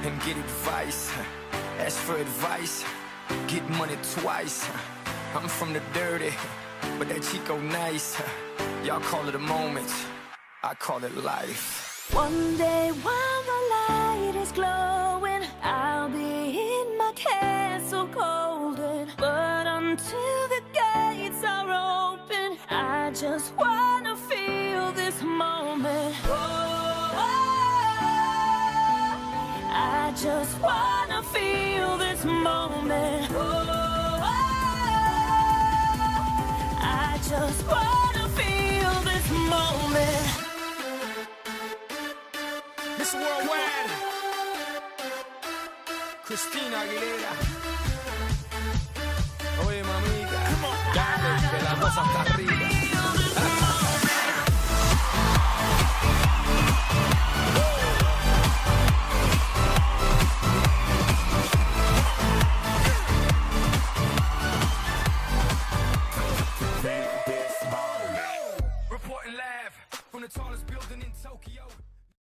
and get advice. Ask for advice, get money twice. I'm from the dirty, but that Chico nice. Y'all call it a moment, I call it life. One day while the light is glowing, I'll be in my castle golden. But until the gates are open, I just wanna feel this moment. Oh, I just wanna feel this moment. Oh, I just wanna feel this moment. Miss Worldwide, Christina Aguilera. Oye, mamita, dale, que la cosa está arriba. Reporting live from the tallest building in Tokyo.